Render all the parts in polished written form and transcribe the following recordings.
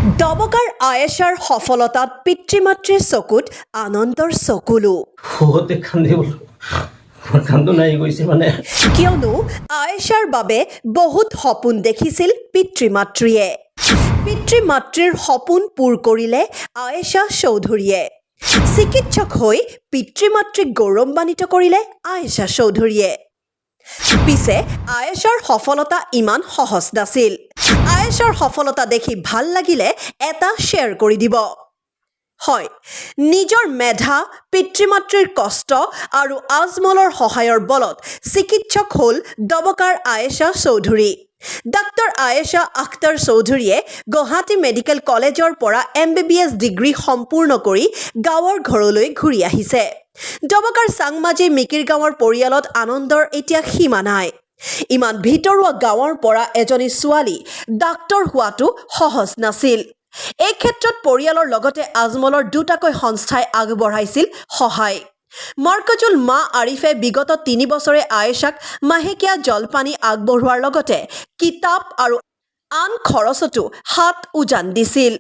দবকাৰ আয়েশাৰ সফলতাত পিতৃ-মাতৃৰ চকুত আনন্দৰ চকুলো। বহুতে কান্দি গ'ল, কান্দো নাই গৈছে মানে। কিয়নো আয়েশাৰ বাবে বহুত সপোন দেখিছিল পিতৃ-মাতৃয়ে। পিতৃ-মাতৃৰ সপোন পূৰ কৰিলে আয়েশা চৌধুৰীয়ে। চিকিৎসক হৈ পিতৃ-মাতৃক গৌৰৱান্বিত কৰিলে আয়েশা চৌধুৰীয়ে। পিছে আয়েশাৰ সফলতা ইমান সহজ নাছিল। আয়েশাৰ সফলতা দেখি ভাল লাগিলে এটা শ্বেয়াৰ কৰি দিব। হয়, নিজৰ মেধা, পিতৃ-মাতৃৰ কষ্ট আৰু আজমলৰ সহায়ৰ বলত চিকিৎসক হ'ল দবকাৰ আয়েশা চৌধুৰী। ডাক্তৰ আয়েশা আখতাৰ চৌধুৰীয়ে গুৱাহাটী মেডিকেল কলেজৰ পৰা MBBS ডিগ্ৰী সম্পূৰ্ণ কৰি গাঁৱৰ ঘৰলৈ ঘূৰি আহিছে। দবকাৰ চাংমাজি মিকিৰ গাঁৱৰ পৰিয়ালত আনন্দৰ এতিয়া সীমা নাই। ইমান ভিতৰুৱা গাঁৱৰ পৰা এজনী ছোৱালী ডাক্তৰ হোৱাটো সহজ নাছিল। এই ক্ষেত্ৰত পৰিয়ালৰ লগতে আজমলৰ দুটাকৈ সংস্থাই আগবঢ়াইছিল সহায়। মৰকজুল মা আৰিফে বিগত 3 বছৰে আয়েশাক মাহেকীয়া জলপানী আগবঢ়োৱাৰ লগতে কিতাপ আৰু আন খৰচতো হাত উজান দিছিল।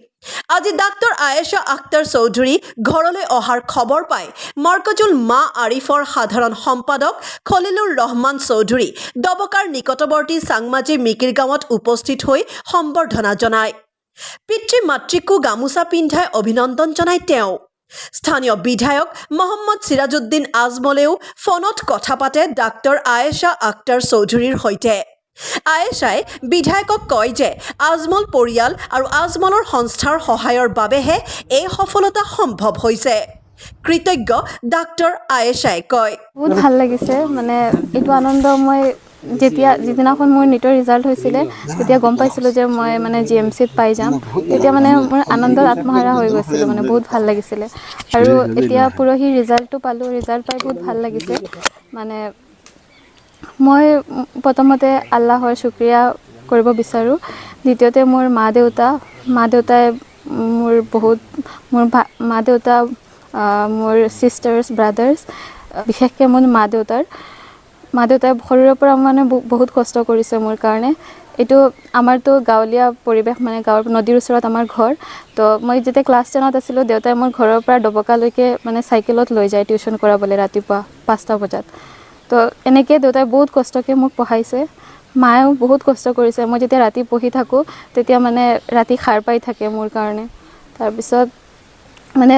আজি ডাক্তৰ আয়েশা আখতাৰ চৌধুৰী ঘৰলৈ অহাৰ খবৰ পাই মৰকজুল মা আৰিফৰ সাধাৰণ সম্পাদক খলিলুৰ ৰহমান চৌধুৰী দবকাৰ নিকটৱৰ্তী চাংমাজি মিকিৰ গাঁৱত উপস্থিত হৈ সম্বৰ্ধনা জনায়। পিতৃ-মাতৃকো গামোচা পিন্ধাই অভিনন্দন জনায় তেওঁ। স্থানীয় বিধায়ক মহম্মদ সিৰাজউদ্দিন আজমলেও ফোনত কথা পাতে ডাক্তৰ আয়েশা আখতাৰ চৌধুৰীৰ সৈতে। আয়েশাই বিধায়কক কয় যে আজমল পৰিয়াল আৰু আজমলৰ সংস্থাৰ সহায়ৰ বাবেহে এই সফলতা সম্ভৱ হৈছে। কৃতজ্ঞ ডাক্তৰ আয়েশাই কয়, বহুত ভাল লাগিছে, মানে এইটো আনন্দ মই যিদিনাখন মোৰ নিটৰ ৰিজাল্ট হৈছিলে তেতিয়া গম পাইছিলোঁ যে মই মানে GMCত পাই যাম। তেতিয়া মানে মোৰ আনন্দত আত্মহাৰা হৈ গৈছিলোঁ, মানে বহুত ভাল লাগিছিলে। আৰু এতিয়া পৰহি ৰিজাল্টটো পালোঁ, ৰিজাল্ট পাই বহুত ভাল লাগিছে। মানে মই প্ৰথমতে আল্লাহৰ শুক্ৰিয়া কৰিব বিচাৰোঁ। দ্বিতীয়তে মোৰ মা দেউতাই মোৰ মা দেউতা, মোৰ ছিষ্টাৰ্ছ ব্ৰাদাৰ্ছ, বিশেষকৈ মোৰ মা দেউতাই সৰুৰে পৰা মানে বহুত কষ্ট কৰিছে মোৰ কাৰণে। এইটো আমাৰতো গাঁৱলীয়া পৰিৱেশ, মানে গাঁৱৰ নদীৰ ওচৰত আমাৰ ঘৰ। তো মই যেতিয়া ক্লাছ 10ত আছিলোঁ দেউতাই মোৰ ঘৰৰ পৰা ডবকালৈকে মানে চাইকেলত লৈ যায় টিউশ্যন কৰাবলৈ ৰাতিপুৱা 5টা বজাত। তো এনেকৈ দেউতাই বহুত কষ্টকৈ মোক পঢ়াইছে। মায়েও বহুত কষ্ট কৰিছে। মই যেতিয়া ৰাতি পঢ়ি থাকোঁ তেতিয়া মানে ৰাতি সাৰ পাই থাকে মোৰ কাৰণে। তাৰপিছত মানে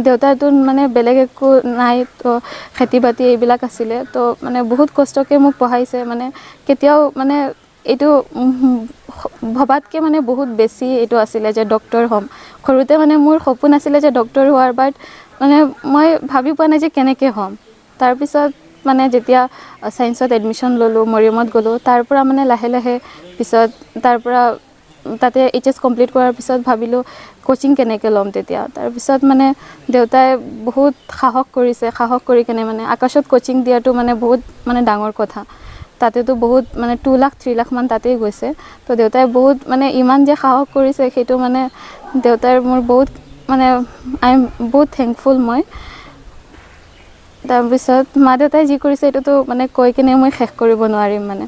দেউতাৰতো মানে বেলেগ একো নাই, তো খেতি বাতি এইবিলাক আছিলে। তো মানে বহুত কষ্টকৈ মোক পঢ়াইছে। মানে কেতিয়াও মানে এইটো ভবাতকৈ মানে বহুত বেছি এইটো আছিলে যে ডক্তৰ হ'ম। সৰুতে মানে মোৰ সপোন আছিলে যে ডক্তৰ হোৱাৰ, বাট মানে মই ভাবি পোৱা নাই যে কেনেকৈ হ'ম। তাৰপিছত মানে যেতিয়া ছায়েন্সত এডমিশ্যন ল'লোঁ, মৰিয়মত গ'লোঁ, তাৰ পৰা মানে লাহে লাহে পিছত তাতে HS কমপ্লিট কৰাৰ পিছত ভাবিলোঁ কোচিং কেনেকৈ ল'ম তেতিয়া। তাৰপিছত মানে দেউতাই বহুত সাহস কৰি কেনে মানে আকাশত কোচিং দিয়াটো মানে বহুত মানে ডাঙৰ কথা। তাতেতো বহুত মানে 2 লাখ 3 লাখ মান তাতেই গৈছে। তো দেউতাই বহুত মানে ইমান যে সাহস কৰিছে সেইটো মানে দেউতাৰ মোৰ বহুত মানে বহুত থেংকফুল মই। তাৰপিছত মা দেউতাই যি কৰিছে এইটোতো মানে কৈ কিনে মই শেষ কৰিব নোৱাৰিম মানে।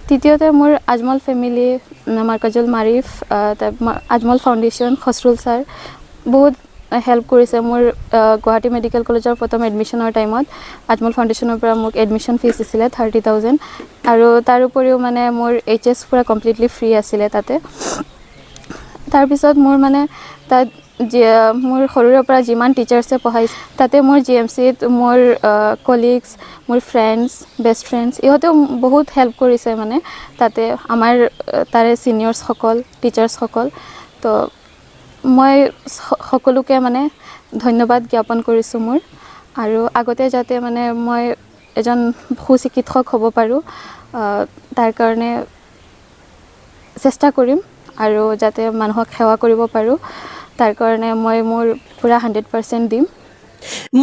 তৃতীয়তে মোৰ Ajmal family, মাৰ্কাজুল Maarif, Ajmal foundation, খছৰুল sir বহুত হেল্প কৰিছে মোৰ। গুৱাহাটী মেডিকেল কলেজৰ প্ৰথম এডমিশ্যনৰ টাইমত আজমল ফাউণ্ডেশ্যনৰ পৰা মোক এডমিশ্যন ফিজ দিছিলে 30,000। আৰু তাৰ উপৰিও মানে মোৰ HS পূৰা কমপ্লিটলি ফ্ৰী আছিলে তাতে। তাৰপিছত মোৰ মানে তাত মোৰ সৰুৰে পৰা যিমান টিচাৰ্ছে পঢ়াইছে তাতে মোৰ GMCত মোৰ কলিগছ, মোৰ বেষ্ট ফ্ৰেণ্ডছ ইহঁতেও বহুত হেল্প কৰিছে মানে তাতে আমাৰ তাৰে ছিনিয়ৰ্ছসকল, টিচাৰ্ছসকল। তো মই সকলোকে মানে ধন্যবাদ জ্ঞাপন কৰিছোঁ মোৰ। আৰু আগতে যাতে মানে মই এজন সুচিকিৎসক হ'ব পাৰোঁ তাৰ কাৰণে চেষ্টা কৰিম, আৰু যাতে মানুহক সেৱা কৰিব পাৰোঁ তাৰ কাৰণে মই মোৰ পূৰা 100% দিম।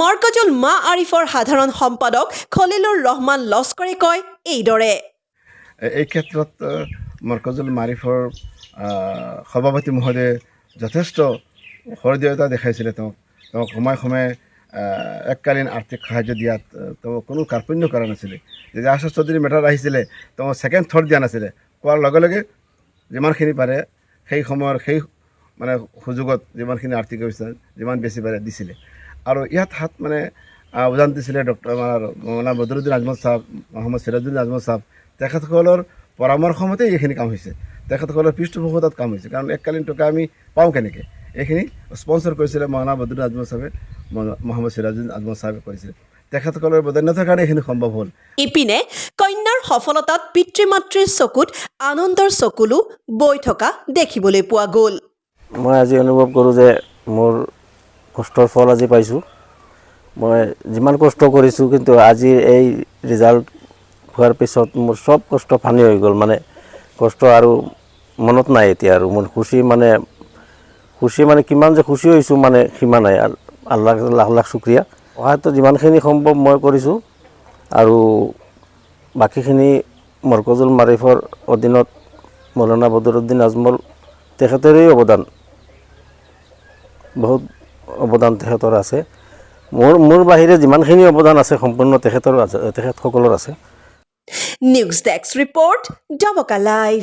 মৰকজুল মা আৰিফৰ সাধাৰণ সম্পাদক খলিলুৰ ৰহমান লস্কৰে কয় এইদৰে। এই ক্ষেত্ৰত মৰকজুল মাৰিফৰ সভাপতি মহোদয়ে যথেষ্ট সহৃদয়তা দেখাইছিলে। তেওঁক সময়ে সময়ে এককালীন আৰ্থিক সাহায্য দিয়াত তেওঁ কোনো কাৰ্পণ্য কৰা নাছিলে। যেতিয়া আশা চৌধুৰী মেটাৰ আহিছিলে তেওঁ ছেকেণ্ড থৰ্ড দিয়া নাছিলে। কোৱাৰ লগে লগে যিমানখিনি পাৰে সেই সময়ৰ সেই মানে সুযোগত যিমানখিনি আৰ্থিক অৱস্থা যিমান বেছি পাৰে দিছিলে আৰু ইয়াত হাত মানে অৱদান দিছিলে ডক্টৰ আমাৰ মৌলানা বদৰুদ্দিন আজমল চাহাব মহম্মদ সিৰাজুদ্দিন আজমল চাহাব তেখেতসকলৰ পৰামৰ্শ মতে এইখিনি কাম হৈছে তেখেতসকলৰ পৃষ্ঠপোষকতাত কাম হৈছে কাৰণ এককালীন টকা আমি পাওঁ কেনেকৈ এইখিনি স্পন্সৰ কৰিছিলে মৌলানা বদৰুদ্দিন আজমল চাহাবে মহম্মদ সিৰাজুদ্দিন আজমল চাহাবে কৰিছিলে তেখেতসকলৰ বদান্যতাৰ কাৰণে এইখিনি সম্ভৱ হ'ল ইপিনে কন্যাৰ সফলতাত পিতৃ মাতৃৰ চকুত আনন্দৰ চকুলো বৈ থকা দেখিবলৈ পোৱা গ'ল মই আজি অনুভৱ কৰোঁ যে মোৰ কষ্টৰ ফল আজি পাইছোঁ মই যিমান কষ্ট কৰিছোঁ কিন্তু আজি এই ৰিজাল্ট হোৱাৰ পিছত মোৰ চব কষ্ট ফানি হৈ গ'ল মানে কষ্ট আৰু মনত নাই এতিয়া আৰু মোৰ খুচি মানে কিমান যে খুচি হৈছোঁ মানে সীমা নাই আল্লাহ লাখ লাখ শুক্ৰিয়া সহায়তো যিমানখিনি সম্ভৱ মই কৰিছোঁ আৰু বাকীখিনি মৰকজুল মাৰিফৰ অধীনত মৌলানা বদৰুদ্দিন আজমল তেখেতৰে অৱদান বহুত অৱদান তেখেতৰ আছে মোৰ বাহিৰে যিমানখিনি অৱদান আছে সম্পূৰ্ণ তেখেতসকলৰ আছে news desk report Doboka live